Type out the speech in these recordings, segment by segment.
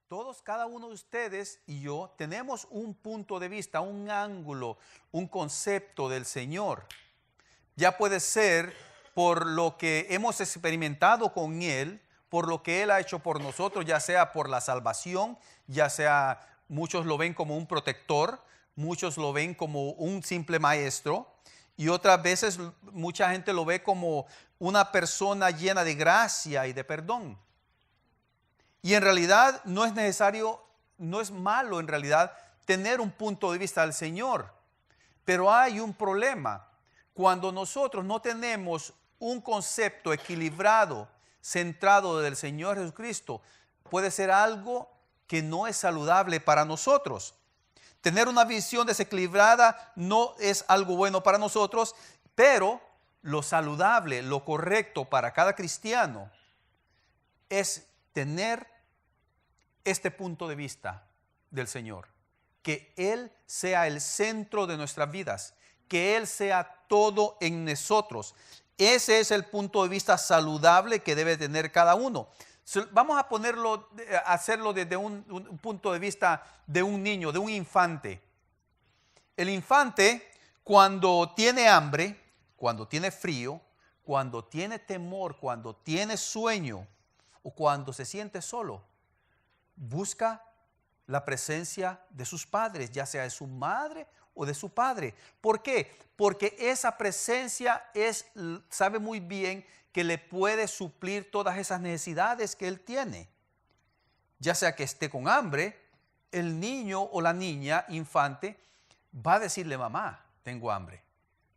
todos, cada uno de ustedes y yo, tenemos un punto de vista, un ángulo, un concepto del Señor. Ya puede ser por lo que hemos experimentado con Él, por lo que Él ha hecho por nosotros, ya sea por la salvación, ya sea muchos lo ven como un protector, muchos lo ven como un simple maestro, y otras veces mucha gente lo ve como una persona llena de gracia y de perdón. Y en realidad no es necesario, no es malo en realidad tener un punto de vista del Señor. Pero hay un problema. Cuando nosotros no tenemos un concepto equilibrado, centrado del Señor Jesucristo, puede ser algo que no es saludable para nosotros. Tener una visión desequilibrada no es algo bueno para nosotros, pero lo saludable, lo correcto para cada cristiano es tener este punto de vista del Señor. Que Él sea el centro de nuestras vidas, que Él sea todo en nosotros. Ese es el punto de vista saludable que debe tener cada uno. Vamos a ponerlo, a hacerlo desde un punto de vista de un niño, de un infante. El infante, cuando tiene hambre, cuando tiene frío, cuando tiene temor, cuando tiene sueño o cuando se siente solo, busca la presencia de sus padres, ya sea de su madre o de su padre. ¿Por qué? Porque esa presencia sabe muy bien que le puede suplir todas esas necesidades que él tiene. Ya sea que esté con hambre, el niño o la niña infante va a decirle: mamá, tengo hambre.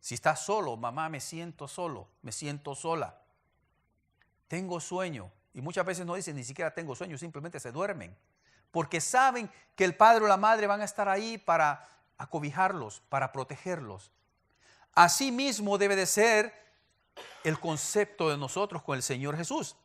Si está solo: mamá, me siento solo, me siento sola. Tengo sueño. Y muchas veces no dicen ni siquiera tengo sueño, simplemente se duermen. Porque saben que el padre o la madre van a estar ahí para acobijarlos, para protegerlos. Así mismo debe de ser el concepto de nosotros con el Señor Jesús.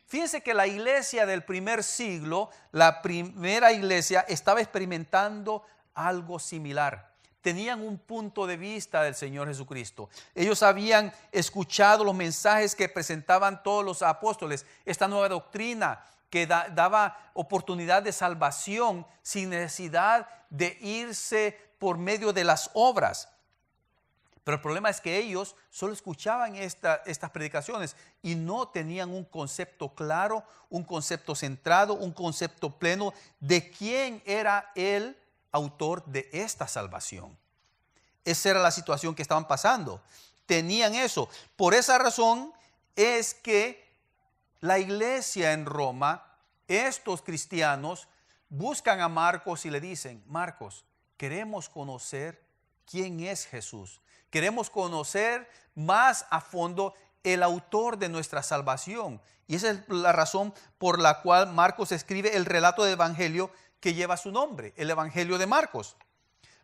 Fíjense que la iglesia del primer siglo, la primera iglesia, estaba experimentando algo similar. Tenían un punto de vista del Señor Jesucristo. Ellos habían escuchado los mensajes que presentaban todos los apóstoles, esta nueva doctrina que daba oportunidad de salvación sin necesidad de irse por medio de las obras. Pero el problema es que ellos solo escuchaban estas predicaciones y no tenían un concepto claro, un concepto centrado, un concepto pleno de quién era el autor de esta salvación. Esa era la situación que estaban pasando. Tenían eso. Por esa razón es que la iglesia en Roma, estos cristianos, buscan a Marcos y le dicen: Marcos, queremos conocer quién es Jesús. Queremos conocer más a fondo el autor de nuestra salvación. Y esa es la razón por la cual Marcos escribe el relato del evangelio que lleva su nombre, el evangelio de Marcos.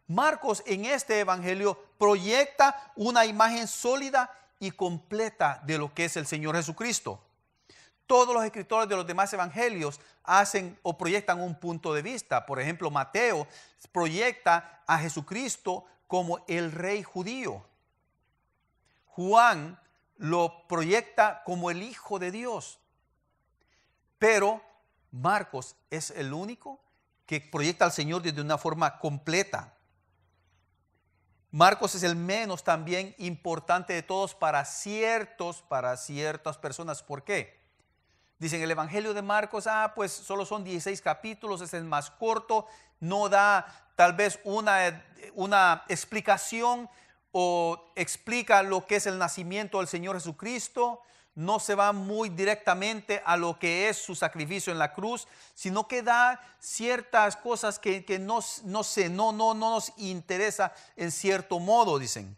Marcos en este evangelio proyecta una imagen sólida y completa de lo que es el Señor Jesucristo. Todos los escritores de los demás evangelios hacen o proyectan un punto de vista. Por ejemplo, Mateo proyecta a Jesucristo como el rey judío. Juan lo proyecta como el Hijo de Dios. Pero Marcos es el único que proyecta al Señor desde una forma completa. Marcos es el menos también importante de todos para ciertas personas. ¿Por qué? Dicen el evangelio de Marcos, pues solo son 16 capítulos, es el más corto, no da tal vez una explicación o explica lo que es el nacimiento del Señor Jesucristo. No se va muy directamente a lo que es su sacrificio en la cruz, sino que da ciertas cosas que no nos interesa en cierto modo, dicen.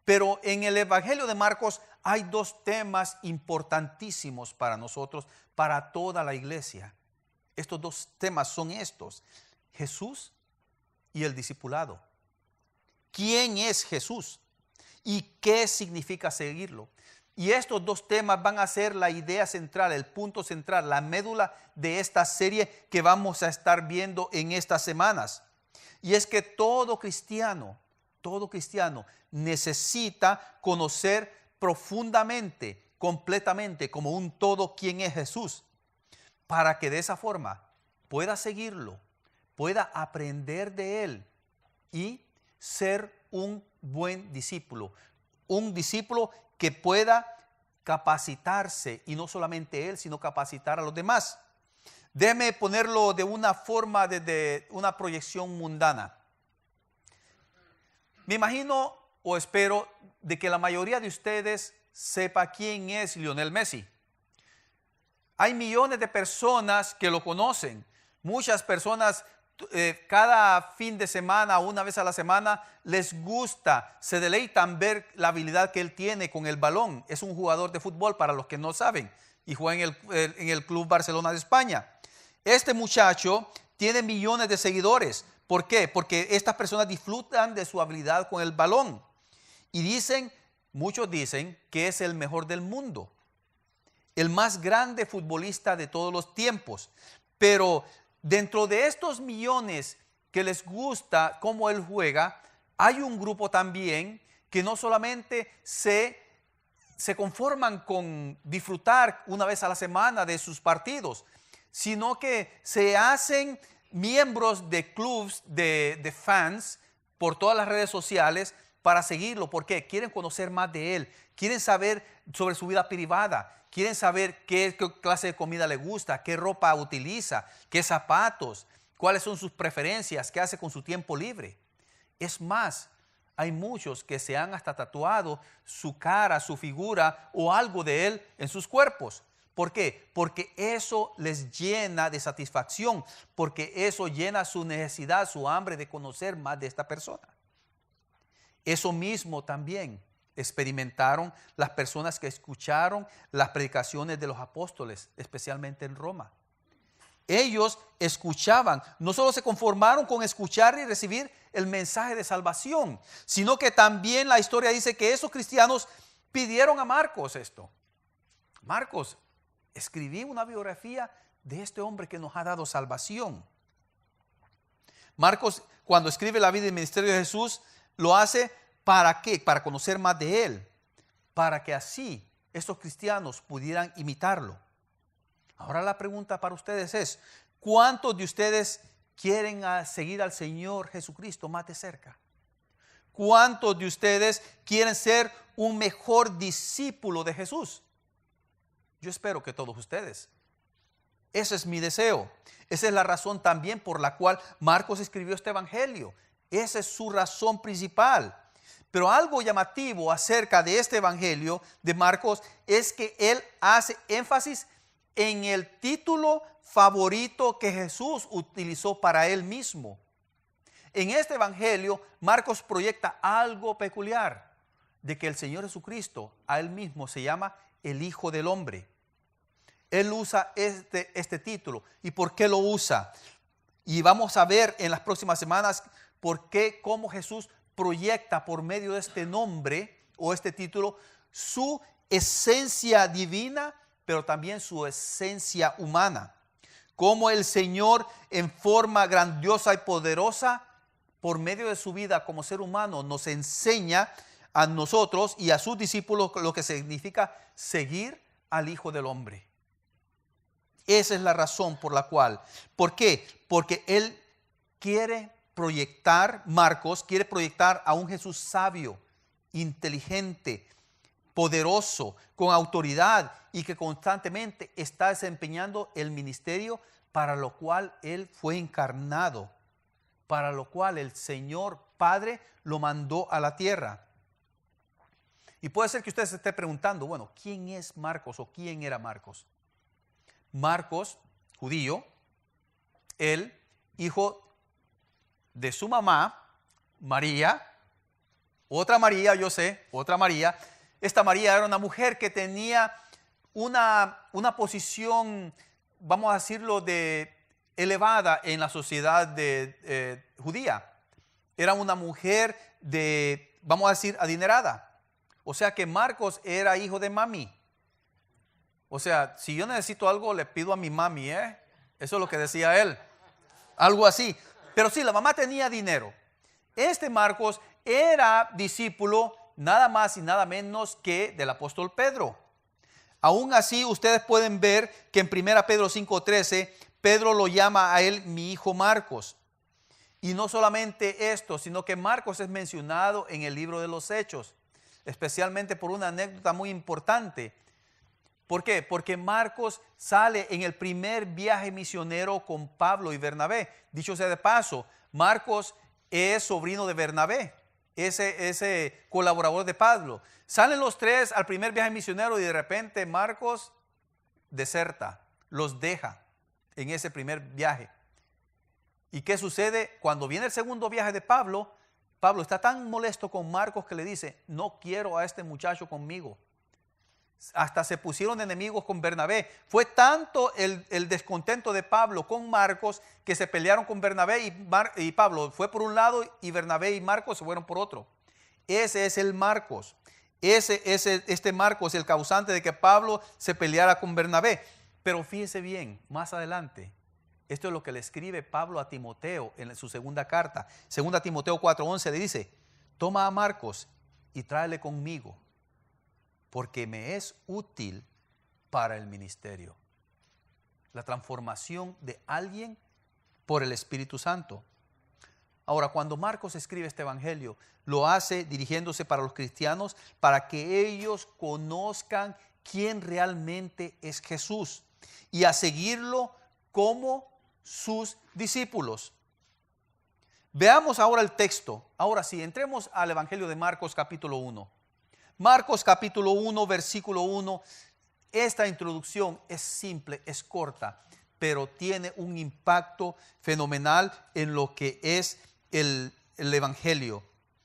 Pero en el evangelio de Marcos hay dos temas importantísimos para nosotros, para toda la iglesia. Estos dos temas son estos: Jesús y el discipulado. ¿Quién es Jesús? ¿Y qué significa seguirlo? Y estos dos temas van a ser la idea central, el punto central, la médula de esta serie que vamos a estar viendo en estas semanas. Y es que todo cristiano necesita conocer profundamente, completamente, como un todo, quién es Jesús, para que de esa forma pueda seguirlo, pueda aprender de él y ser un buen discípulo. Un discípulo que pueda capacitarse, y no solamente él, sino capacitar a los demás. Déjeme ponerlo de una forma, de una proyección mundana. Me imagino o espero de que la mayoría de ustedes sepa quién es Lionel Messi. Hay millones de personas que lo conocen. Muchas personas cada fin de semana, una vez a la semana, les gusta, se deleitan ver la habilidad que él tiene con el balón. Es un jugador de fútbol, para los que no saben, y juega en el Club Barcelona de España. Este muchacho tiene millones de seguidores. ¿Por qué? Porque estas personas disfrutan de su habilidad con el balón. Y muchos dicen que es el mejor del mundo, el más grande futbolista de todos los tiempos. Pero dentro de estos millones que les gusta cómo él juega, hay un grupo también que no solamente se conforman con disfrutar una vez a la semana de sus partidos, sino que se hacen miembros de clubs de fans por todas las redes sociales para seguirlo. ¿Por qué? Quieren conocer más de él, quieren saber sobre su vida privada, quieren saber qué clase de comida le gusta, qué ropa utiliza, qué zapatos, cuáles son sus preferencias, qué hace con su tiempo libre. Es más, hay muchos que se han hasta tatuado su cara, su figura o algo de él en sus cuerpos. ¿Por qué? Porque eso les llena de satisfacción, porque eso llena su necesidad, su hambre de conocer más de esta persona. Eso mismo también experimentaron las personas que escucharon las predicaciones de los apóstoles, especialmente en Roma. Ellos escuchaban, no solo se conformaron con escuchar y recibir el mensaje de salvación, sino que también la historia dice que esos cristianos pidieron a Marcos esto. Marcos, escribí una biografía de este hombre que nos ha dado salvación. Marcos, cuando escribe la vida y el ministerio de Jesús, lo hace ¿para qué? Para conocer más de él, para que así estos cristianos pudieran imitarlo. Ahora la pregunta para ustedes es, ¿cuántos de ustedes quieren seguir al Señor Jesucristo más de cerca? ¿Cuántos de ustedes quieren ser un mejor discípulo de Jesús? Yo espero que todos ustedes. Ese es mi deseo. Esa es la razón también por la cual Marcos escribió este evangelio. Esa es su razón principal. Pero algo llamativo acerca de este evangelio de Marcos es que él hace énfasis en el título favorito que Jesús utilizó para él mismo. En este evangelio, Marcos proyecta algo peculiar, de que el Señor Jesucristo a él mismo se llama el Hijo del Hombre. Él usa este título. ¿Y por qué lo usa? Y vamos a ver en las próximas semanas cómo Jesús proyecta por medio de este nombre o este título su esencia divina, pero también su esencia humana. Cómo el Señor en forma grandiosa y poderosa, por medio de su vida como ser humano, nos enseña a nosotros y a sus discípulos lo que significa seguir al Hijo del Hombre. Esa es la razón por la cual. ¿Por qué? Porque él quiere proyectar, Marcos quiere proyectar a un Jesús sabio, inteligente, poderoso, con autoridad y que constantemente está desempeñando el ministerio para lo cual él fue encarnado, para lo cual el Señor Padre lo mandó a la tierra. Y puede ser que usted se esté preguntando, bueno, ¿quién es Marcos o quién era Marcos? Marcos, judío, el hijo de su mamá, María, otra María, yo sé, otra María. Esta María era una mujer que tenía una posición, vamos a decirlo, elevada en la sociedad judía. Era una mujer vamos a decir, adinerada. O sea que Marcos era hijo de mami. O sea, si yo necesito algo, le pido a mi mami, Eso es lo que decía él. Algo así. Pero sí, la mamá tenía dinero. Este Marcos era discípulo nada más y nada menos que del apóstol Pedro. Aún así, ustedes pueden ver que en 1 Pedro 5:13, Pedro lo llama a él mi hijo Marcos. Y no solamente esto, sino que Marcos es mencionado en el libro de los Hechos, especialmente por una anécdota muy importante. ¿Por qué? Porque Marcos sale en el primer viaje misionero con Pablo y Bernabé. Dicho sea de paso, Marcos es sobrino de Bernabé, ese colaborador de Pablo. Salen los tres al primer viaje misionero y de repente Marcos deserta, los deja en ese primer viaje. ¿Y qué sucede? Cuando viene el segundo viaje de Pablo, Pablo está tan molesto con Marcos que le dice, no quiero a este muchacho conmigo. Hasta se pusieron enemigos con Bernabé. Fue tanto el descontento de Pablo con Marcos que se pelearon con Bernabé y Pablo fue por un lado y Bernabé y Marcos se fueron por otro. Ese es el Marcos. Este Marcos es el causante de que Pablo se peleara con Bernabé. Pero fíjese bien, más adelante, esto es lo que le escribe Pablo a Timoteo en su segunda carta. Segunda Timoteo 4:11 le dice, toma a Marcos y tráele conmigo, porque me es útil para el ministerio. La transformación de alguien por el Espíritu Santo. Ahora, cuando Marcos escribe este evangelio, lo hace dirigiéndose para los cristianos, para que ellos conozcan quién realmente es Jesús y a seguirlo como sus discípulos. Veamos ahora el texto. Ahora sí, entremos al evangelio de Marcos capítulo 1. Marcos capítulo 1, versículo 1. Esta introducción es simple, es corta, pero tiene un impacto fenomenal en lo que es el evangelio.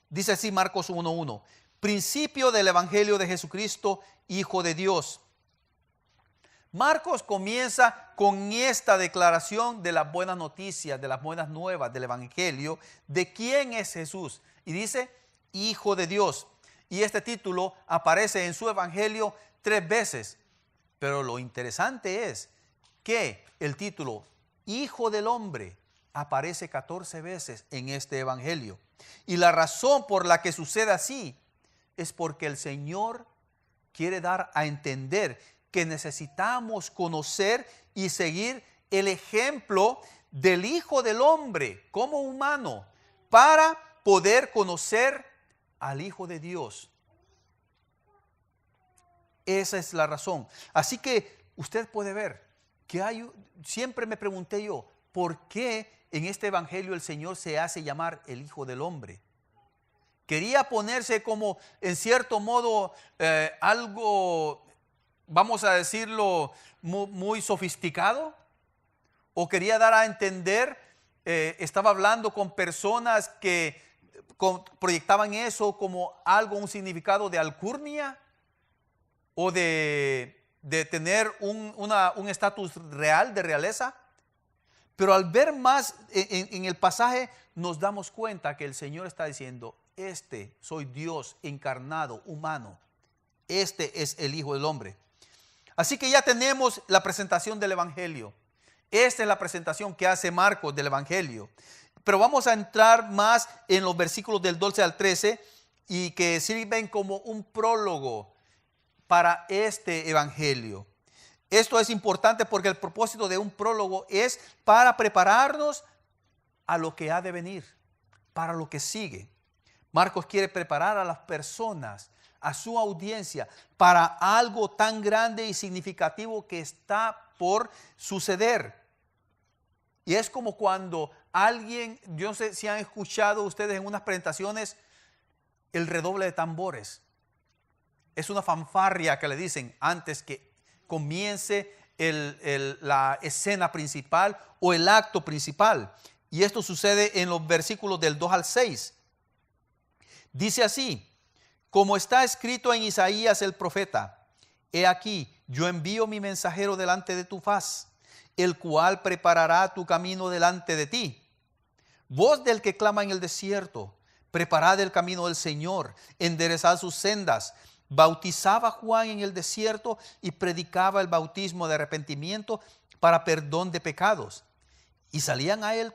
Dice así Marcos 1:1. Principio del evangelio de Jesucristo, Hijo de Dios. Marcos comienza con esta declaración de las buenas noticias, de las buenas nuevas del evangelio, de quién es Jesús. Y dice, Hijo de Dios. Y este título aparece en su evangelio 3 veces. Pero lo interesante es que el título Hijo del Hombre aparece 14 veces en este evangelio. Y la razón por la que sucede así es porque el Señor quiere dar a entender que necesitamos conocer y seguir el ejemplo del Hijo del Hombre como humano para poder conocer al Hijo de Dios. Esa es la razón. Así que usted puede ver que siempre me pregunté yo, ¿por qué en este evangelio el Señor se hace llamar el Hijo del Hombre? Quería ponerse como en cierto modo algo, vamos a decirlo, muy sofisticado, o quería dar a entender, estaba hablando con personas que proyectaban eso como algo, un significado de alcurnia o de tener un estatus real, de realeza. Pero al ver más en el pasaje nos damos cuenta que el Señor está diciendo, soy Dios encarnado, humano. Este es el Hijo del Hombre. Así que ya tenemos la presentación del evangelio. Esta es la presentación que hace Marcos del evangelio. Pero vamos a entrar más en los versículos del 12 al 13 y que sirven como un prólogo para este evangelio. Esto es importante porque el propósito de un prólogo es para prepararnos a lo que ha de venir, para lo que sigue. Marcos quiere preparar a las personas, a su audiencia, para algo tan grande y significativo que está por suceder. Y es como cuando alguien, yo no sé si han escuchado ustedes en unas presentaciones el redoble de tambores. Es una fanfarria que le dicen antes que comience la escena principal o el acto principal. Y esto sucede en los versículos del 2 al 6. Dice así, como está escrito en Isaías el profeta, he aquí, yo envío mi mensajero delante de tu faz, el cual preparará tu camino delante de ti. Voz del que clama en el desierto, preparad el camino del Señor, enderezad sus sendas. Bautizaba Juan en el desierto y predicaba el bautismo de arrepentimiento para perdón de pecados. Y salían a él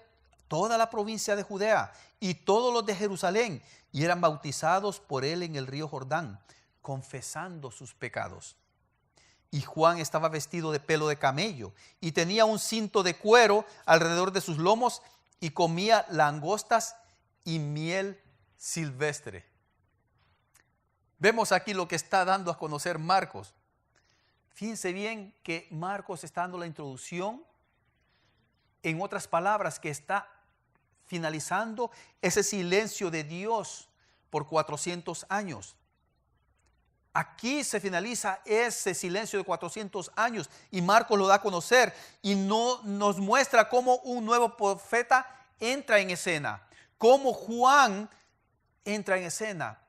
toda la provincia de Judea y todos los de Jerusalén, y eran bautizados por él en el río Jordán, confesando sus pecados. y Juan estaba vestido de pelo de camello y tenía un cinto de cuero alrededor de sus lomos y comía langostas y miel silvestre. Vemos aquí lo que está dando a conocer Marcos. Fíjense bien que Marcos está dando la introducción, en otras palabras, que está finalizando ese silencio de Dios por 400 años. Aquí se finaliza ese silencio de 400 años y Marcos lo da a conocer y no nos muestra cómo un nuevo profeta entra en escena, cómo Juan entra en escena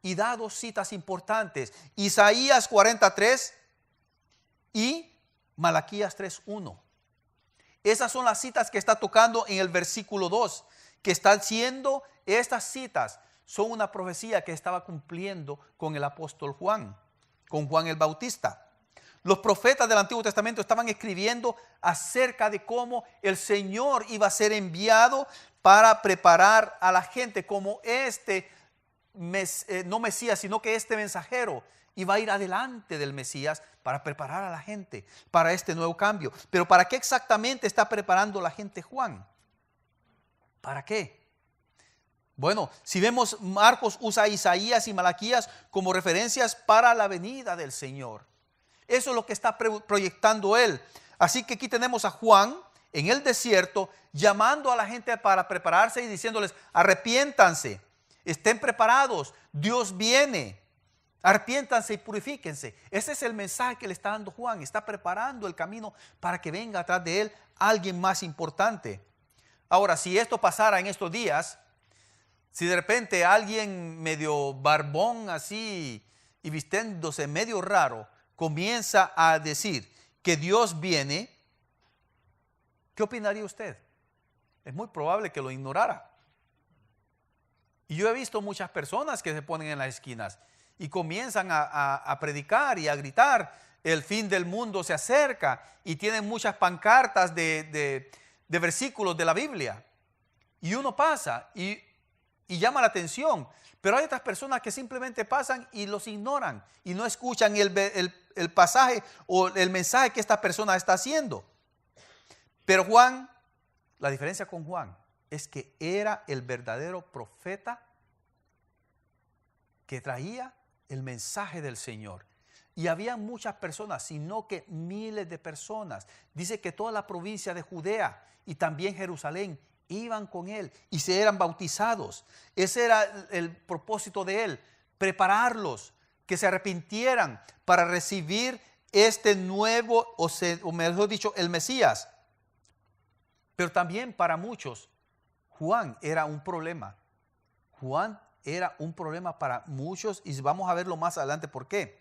y da dos citas importantes: Isaías 43 y Malaquías 3:1. Esas son las citas que está tocando en el versículo 2, que están siendo estas citas. Son una profecía que estaba cumpliendo con el apóstol Juan, con Juan el Bautista. Los profetas del Antiguo Testamento estaban escribiendo acerca de cómo el Señor iba a ser enviado para preparar a la gente, como no Mesías, sino que este mensajero iba a ir adelante del Mesías para preparar a la gente para este nuevo cambio. Pero ¿para qué exactamente está preparando la gente Juan? ¿Para qué? Bueno, si vemos, Marcos usa Isaías y Malaquías como referencias para la venida del Señor. Eso es lo que está proyectando él. Así que aquí tenemos a Juan en el desierto llamando a la gente para prepararse y diciéndoles: arrepiéntanse, estén preparados, Dios viene, arrepiéntanse y purifíquense. Ese es el mensaje que le está dando Juan. Está preparando el camino para que venga atrás de él alguien más importante. Ahora, si esto pasara en estos días, si de repente alguien medio barbón así y vistiéndose medio raro comienza a decir que Dios viene, ¿qué opinaría usted? Es muy probable que lo ignorara. Y yo he visto muchas personas que se ponen en las esquinas y comienzan a predicar y a gritar: el fin del mundo se acerca, y tienen muchas pancartas de versículos de la Biblia. Y uno pasa y llama la atención, pero hay otras personas que simplemente pasan y los ignoran y no escuchan el pasaje o el mensaje que esta persona está haciendo. Pero Juan, la diferencia con Juan es que era el verdadero profeta que traía el mensaje del Señor. Y había muchas personas, sino que miles de personas. Dice que toda la provincia de Judea y también Jerusalén iban con él y se eran bautizados. Ese era el propósito de él: prepararlos, que se arrepintieran para recibir este nuevo, o mejor dicho, el Mesías. Pero también para muchos, Juan era un problema. Juan era un problema para muchos y vamos a verlo más adelante por qué.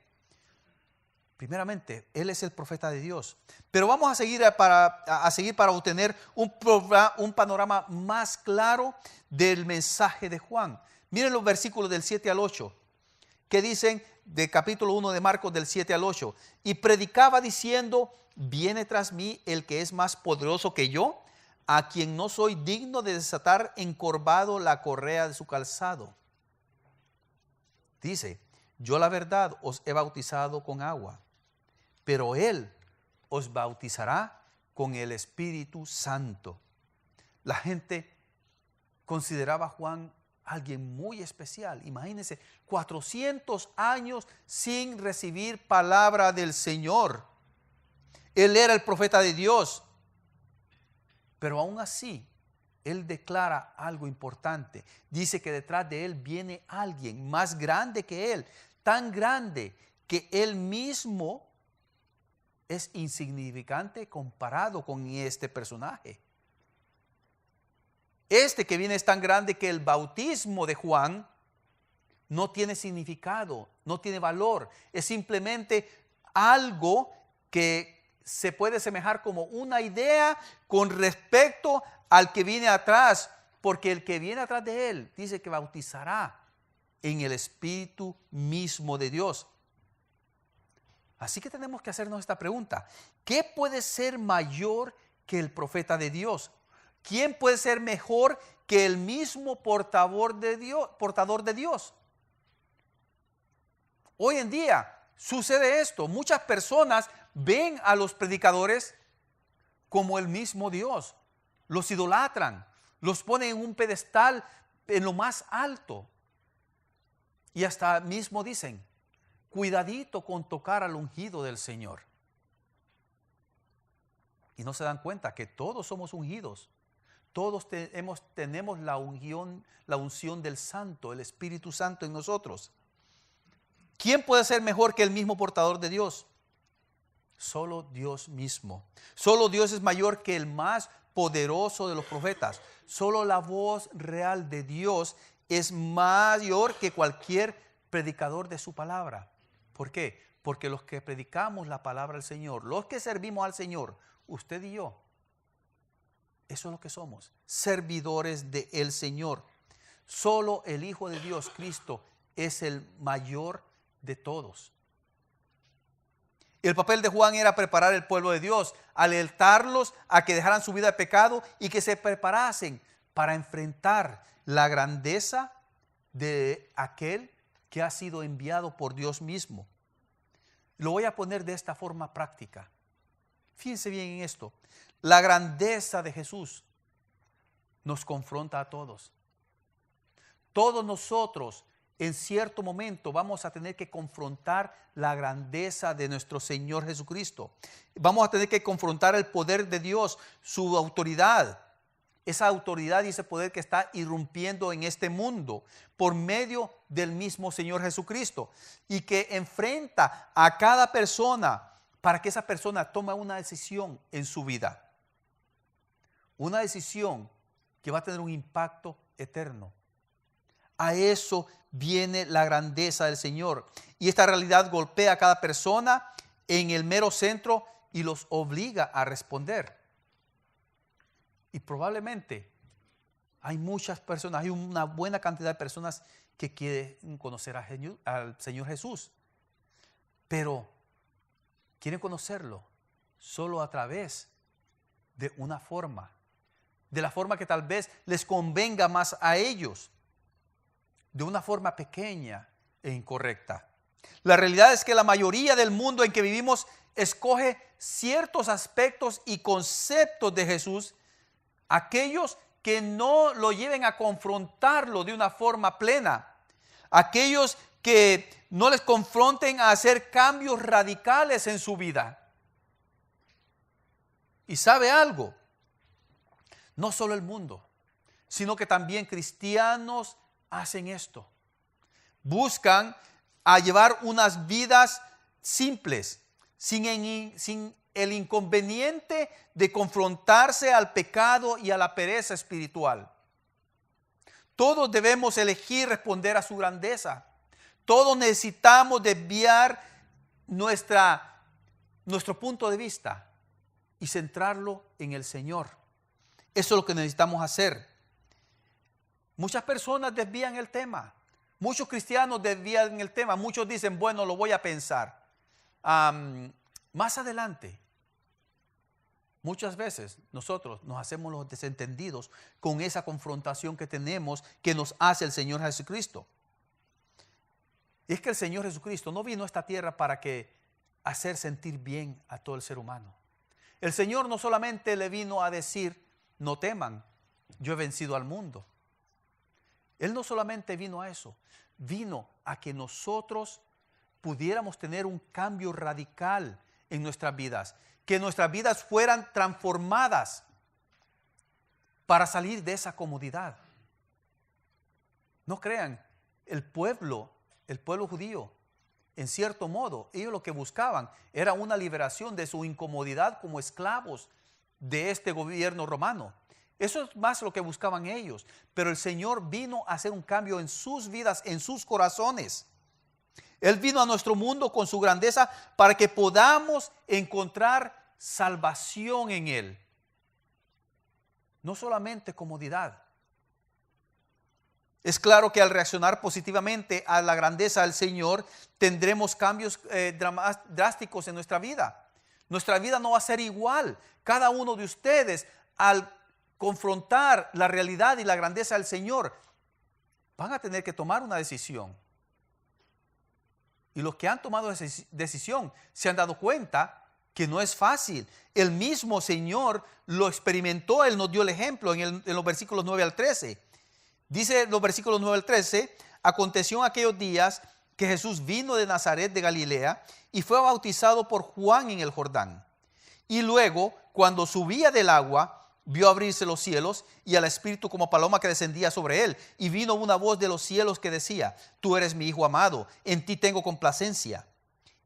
Primeramente, él es el profeta de Dios. Pero vamos a seguir para obtener un panorama más claro del mensaje de Juan. Miren los versículos del 7 al 8, que dicen de capítulo 1 de Marcos, del 7 al 8. Y predicaba diciendo: viene tras mí el que es más poderoso que yo, a quien no soy digno de desatar encorvado la correa de su calzado. Dice: yo la verdad os he bautizado con agua, pero él os bautizará con el Espíritu Santo. La gente consideraba a Juan alguien muy especial. Imagínense, 400 años sin recibir palabra del Señor. Él era el profeta de Dios. Pero aún así, él declara algo importante. Dice que detrás de él viene alguien más grande que él, tan grande que él mismo es insignificante comparado con este personaje. Este que viene es tan grande que el bautismo de Juan no tiene significado, no tiene valor. Es simplemente algo que se puede asemejar como una idea con respecto al que viene atrás, porque el que viene atrás de él dice que bautizará en el Espíritu mismo de Dios. Así que tenemos que hacernos esta pregunta: ¿qué puede ser mayor que el profeta de Dios? ¿Quién puede ser mejor que el mismo portador de Dios? Hoy en día sucede esto. Muchas personas ven a los predicadores como el mismo Dios. Los idolatran, los ponen en un pedestal en lo más alto. Y hasta mismo dicen, cuidadito con tocar al ungido del Señor. Y no se dan cuenta que todos somos ungidos. Todos tenemos la unción del Santo, el Espíritu Santo en nosotros. ¿Quién puede ser mejor que el mismo portador de Dios? Solo Dios mismo. Solo Dios es mayor que el más poderoso de los profetas. Solo la voz real de Dios es mayor que cualquier predicador de su palabra. ¿Por qué? Porque los que predicamos la palabra del Señor, los que servimos al Señor, usted y yo, eso es lo que somos, servidores del Señor. Solo el Hijo de Dios, Cristo, es el mayor de todos. El papel de Juan era preparar el pueblo de Dios, alertarlos a que dejaran su vida de pecado y que se preparasen para enfrentar la grandeza de aquel que ha sido enviado por Dios mismo. Lo voy a poner de esta forma práctica. Fíjense bien en esto. La grandeza de Jesús nos confronta a todos. Todos nosotros en cierto momento vamos a tener que confrontar la grandeza de nuestro Señor Jesucristo. Vamos a tener que confrontar el poder de Dios, su autoridad. Esa autoridad y ese poder que está irrumpiendo en este mundo por medio del mismo Señor Jesucristo. Y que enfrenta a cada persona para que esa persona tome una decisión en su vida. Una decisión que va a tener un impacto eterno. A eso viene la grandeza del Señor. Y esta realidad golpea a cada persona en el mero centro y los obliga a responder. Y probablemente hay muchas personas, hay una buena cantidad de personas que quieren conocer al Señor Jesús. Pero quieren conocerlo solo a través de una forma. De la forma que tal vez les convenga más a ellos. De una forma pequeña e incorrecta. La realidad es que la mayoría del mundo en que vivimos escoge ciertos aspectos y conceptos de Jesús, aquellos que no lo lleven a confrontarlo de una forma plena, aquellos que no les confronten a hacer cambios radicales en su vida. Y ¿sabe algo? No solo el mundo, sino que también cristianos hacen esto. Buscan a llevar unas vidas simples, sin el inconveniente de confrontarse al pecado y a la pereza espiritual. Todos debemos elegir responder a su grandeza. Todos necesitamos desviar nuestro punto de vista y centrarlo en el Señor. Eso es lo que necesitamos hacer. Muchas personas desvían el tema. Muchos cristianos desvían el tema. Muchos dicen, bueno, lo voy a pensar. Más adelante, muchas veces nosotros nos hacemos los desentendidos con esa confrontación que tenemos, que nos hace el Señor Jesucristo. Y es que el Señor Jesucristo no vino a esta tierra para hacer sentir bien a todo el ser humano. El Señor no solamente le vino a decir, no teman, yo he vencido al mundo. Él no solamente vino a eso, vino a que nosotros pudiéramos tener un cambio radical en nuestras vidas, que nuestras vidas fueran transformadas para salir de esa comodidad. No crean, el pueblo judío, en cierto modo, ellos lo que buscaban era una liberación de su incomodidad como esclavos de este gobierno romano. Eso es más lo que buscaban ellos. Pero el Señor vino a hacer un cambio en sus vidas, en sus corazones. Él vino a nuestro mundo con su grandeza para que podamos encontrar salvación en Él. No solamente comodidad. Es claro que al reaccionar positivamente a la grandeza del Señor, tendremos cambios drásticos en nuestra vida. Nuestra vida no va a ser igual. Cada uno de ustedes, al confrontar la realidad y la grandeza del Señor, van a tener que tomar una decisión. Y los que han tomado esa decisión se han dado cuenta que no es fácil. El mismo Señor lo experimentó, Él nos dio el ejemplo en los versículos 9 al 13. Dice los versículos 9 al 13, aconteció en aquellos días que Jesús vino de Nazaret de Galilea y fue bautizado por Juan en el Jordán. Y luego, cuando subía del agua, vio abrirse los cielos y al Espíritu como paloma que descendía sobre él. Y vino una voz de los cielos que decía: tú eres mi Hijo amado, en ti tengo complacencia.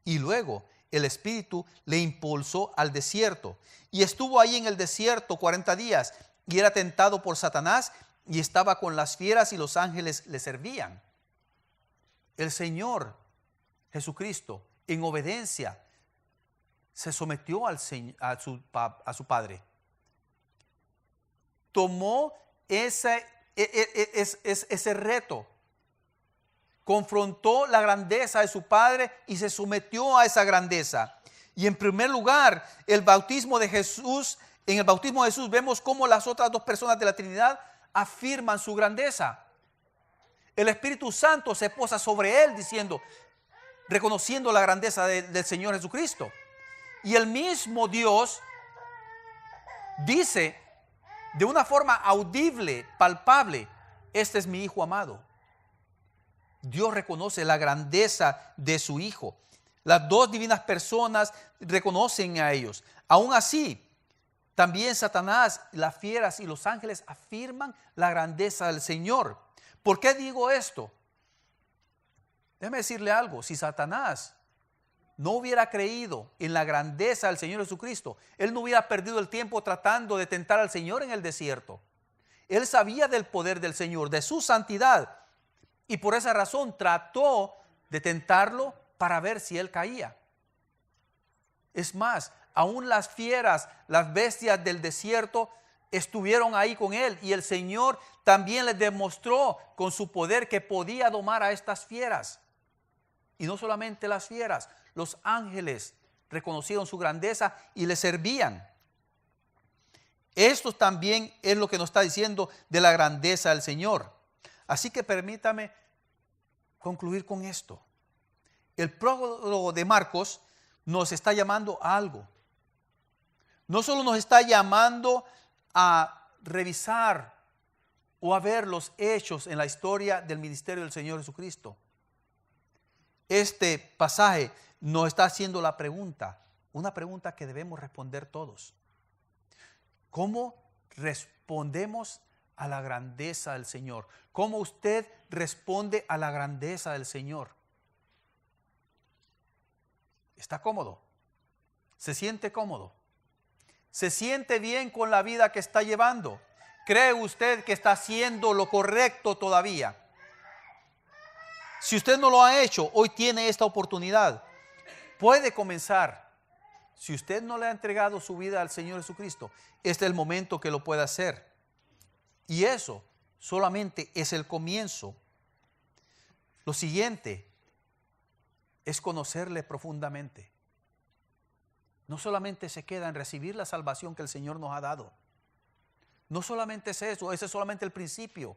Y luego el Espíritu le impulsó al desierto. Y estuvo ahí en el desierto 40 días. Y era tentado por Satanás y estaba con las fieras y los ángeles le servían. El Señor Jesucristo, en obediencia, se sometió a su Padre. Tomó ese reto. Confrontó la grandeza de su Padre y se sometió a esa grandeza. Y en primer lugar, el bautismo de Jesús, en el bautismo de Jesús vemos cómo las otras dos personas de la Trinidad afirman su grandeza. El Espíritu Santo se posa sobre él diciendo, reconociendo la grandeza del Señor Jesucristo. Y el mismo Dios dice de una forma audible, palpable: este es mi Hijo amado. Dios reconoce la grandeza de su Hijo. Las dos divinas personas reconocen a ellos. Aún así, también Satanás, las fieras y los ángeles afirman la grandeza del Señor. ¿Por qué digo esto? Déjeme decirle algo. Si Satanás no hubiera creído en la grandeza del Señor Jesucristo, él no hubiera perdido el tiempo tratando de tentar al Señor en el desierto. Él sabía del poder del Señor, de su santidad, y por esa razón trató de tentarlo para ver si él caía. Es más, aún las fieras, las bestias del desierto estuvieron ahí con él, y el Señor también les demostró con su poder que podía domar a estas fieras. Y no solamente las fieras, los ángeles reconocieron su grandeza y le servían. Esto también es lo que nos está diciendo de la grandeza del Señor. Así que permítame concluir con esto. El prólogo de Marcos nos está llamando a algo. No solo nos está llamando a revisar o a ver los hechos en la historia del ministerio del Señor Jesucristo. Este pasaje nos está haciendo la pregunta, una pregunta que debemos responder todos. ¿Cómo respondemos a la grandeza del Señor? ¿Cómo usted responde a la grandeza del Señor? ¿Está cómodo? ¿Se siente cómodo? ¿Se siente bien con la vida que está llevando? ¿Cree usted que está haciendo lo correcto todavía? Si usted no lo ha hecho, hoy tiene esta oportunidad. Puede comenzar. Si usted no le ha entregado su vida al Señor Jesucristo, este es el momento que lo puede hacer. Y eso solamente es el comienzo. Lo siguiente es conocerle profundamente. No solamente se queda en recibir la salvación que el Señor nos ha dado. No solamente es eso, ese es solamente el principio.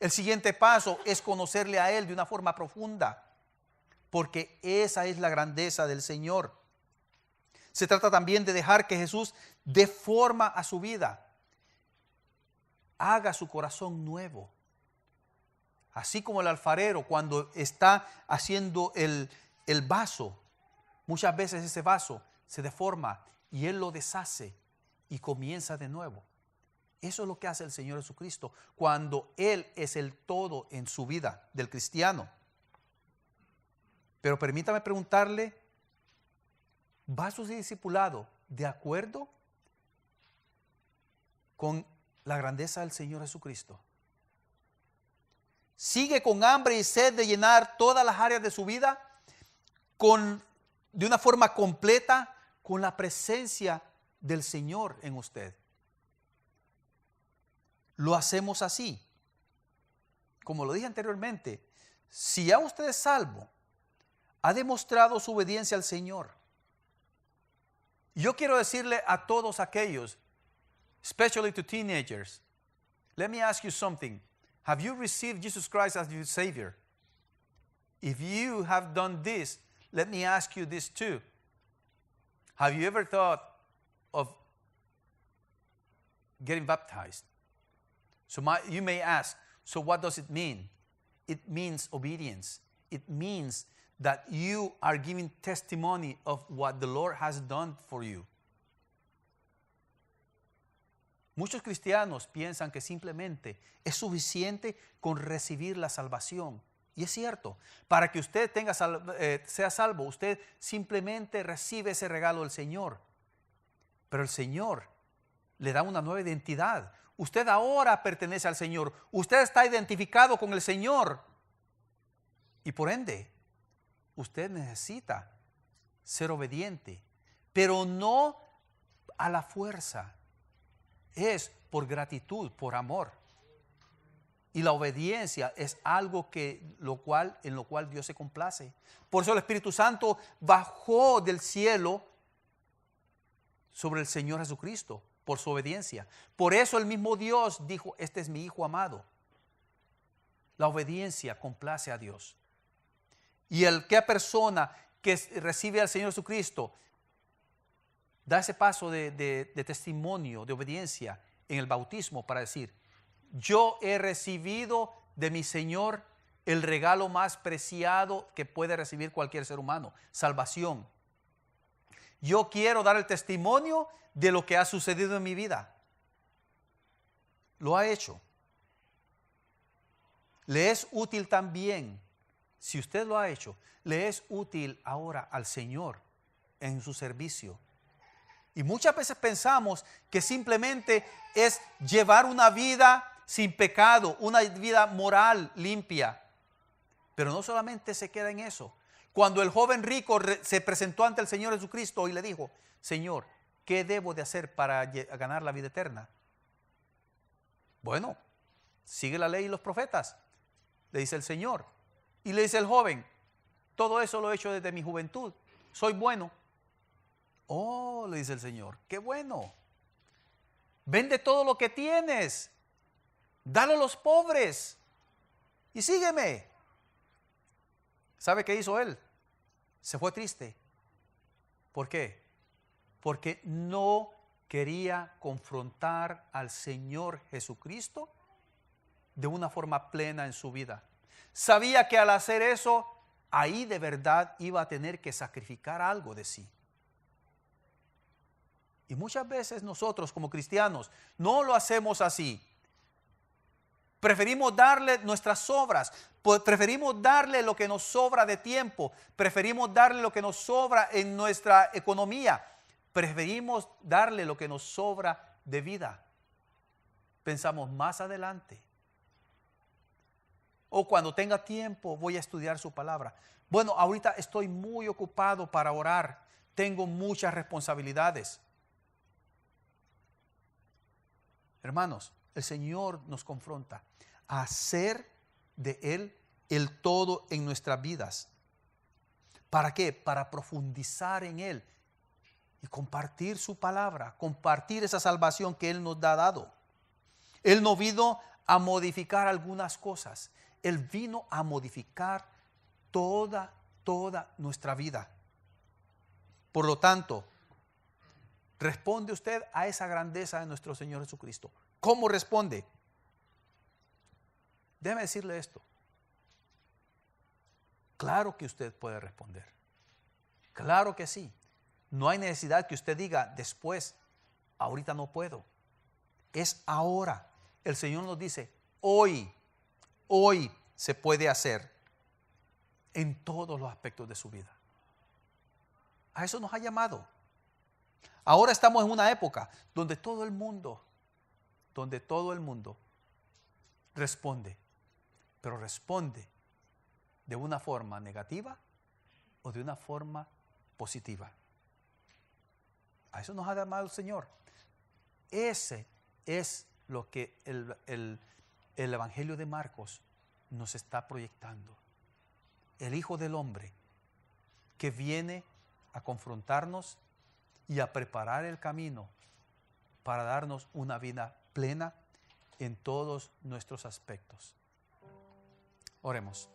El siguiente paso es conocerle a Él de una forma profunda, porque esa es la grandeza del Señor. Se trata también de dejar que Jesús dé forma a su vida, haga su corazón nuevo. Así como el alfarero cuando está haciendo el vaso, muchas veces ese vaso se deforma y Él lo deshace y comienza de nuevo. Eso es lo que hace el Señor Jesucristo cuando Él es el todo en su vida del cristiano. Pero permítame preguntarle, ¿va su discipulado de acuerdo con la grandeza del Señor Jesucristo? ¿Sigue con hambre y sed de llenar todas las áreas de su vida de una forma completa con la presencia del Señor en usted? Lo hacemos así. Como lo dije anteriormente, si ya usted es salvo, ha demostrado su obediencia al Señor. Yo quiero decirle a todos aquellos, especially to teenagers, let me ask you something. Have you received Jesus Christ as your Savior? If you have done this, let me ask you this too. Have you ever thought of getting baptized? So you may ask, so what does it mean? It means obedience. It means that you are giving testimony of what the Lord has done for you. Muchos cristianos piensan que simplemente es suficiente con recibir la salvación. Y es cierto, para que usted sea salvo, usted simplemente recibe ese regalo del Señor. Pero el Señor le da una nueva identidad. Usted ahora pertenece al Señor. Usted está identificado con el Señor. Y por ende, usted necesita ser obediente, pero no a la fuerza. Es por gratitud, por amor. Y la obediencia es algo en lo cual Dios se complace. Por eso el Espíritu Santo bajó del cielo sobre el Señor Jesucristo, por su obediencia. Por eso el mismo Dios dijo, este es mi Hijo amado. La obediencia complace a Dios. Y aquella persona que recibe al Señor Jesucristo da ese paso de testimonio, de obediencia en el bautismo para decir, yo he recibido de mi Señor el regalo más preciado que puede recibir cualquier ser humano, salvación. Yo quiero dar el testimonio de lo que ha sucedido en mi vida. Lo ha hecho. Le es útil también, si usted lo ha hecho, le es útil ahora al Señor en su servicio. Y muchas veces pensamos que simplemente es llevar una vida sin pecado, una vida moral limpia. Pero no solamente se queda en eso. Cuando el joven rico se presentó ante el Señor Jesucristo y le dijo, Señor, ¿qué debo de hacer para ganar la vida eterna? Bueno, sigue la ley y los profetas, le dice el Señor. Y le dice el joven, todo eso lo he hecho desde mi juventud, soy bueno. Oh, le dice el Señor, qué bueno. Vende todo lo que tienes, dalo a los pobres y sígueme. ¿Sabe qué hizo él? Se fue triste. ¿Por qué? Porque no quería confrontar al Señor Jesucristo de una forma plena en su vida. Sabía que al hacer eso, ahí de verdad iba a tener que sacrificar algo de sí. Y muchas veces nosotros como cristianos no lo hacemos así. Preferimos darle nuestras obras, preferimos darle lo que nos sobra de tiempo, preferimos darle lo que nos sobra en nuestra economía, preferimos darle lo que nos sobra de vida. Pensamos más adelante. O cuando tenga tiempo voy a estudiar su palabra. Bueno, ahorita estoy muy ocupado para orar, tengo muchas responsabilidades. Hermanos, el Señor nos confronta a hacer de Él el todo en nuestras vidas. ¿Para qué? Para profundizar en Él y compartir su palabra, compartir esa salvación que Él nos ha dado. Él no vino a modificar algunas cosas, Él vino a modificar toda nuestra vida. Por lo tanto, ¿responde usted a esa grandeza de nuestro Señor Jesucristo? ¿Cómo responde? Déjeme decirle esto. Claro que usted puede responder. Claro que sí. No hay necesidad que usted diga después, ahorita no puedo. Es ahora. El Señor nos dice, hoy se puede hacer en todos los aspectos de su vida. A eso nos ha llamado. Ahora estamos en una época donde todo el mundo responde, pero responde de una forma negativa o de una forma positiva. A eso nos ha llamado el Señor. Ese es lo que el Evangelio de Marcos nos está proyectando. El Hijo del Hombre que viene a confrontarnos y a preparar el camino para darnos una vida plena en todos nuestros aspectos. Oremos.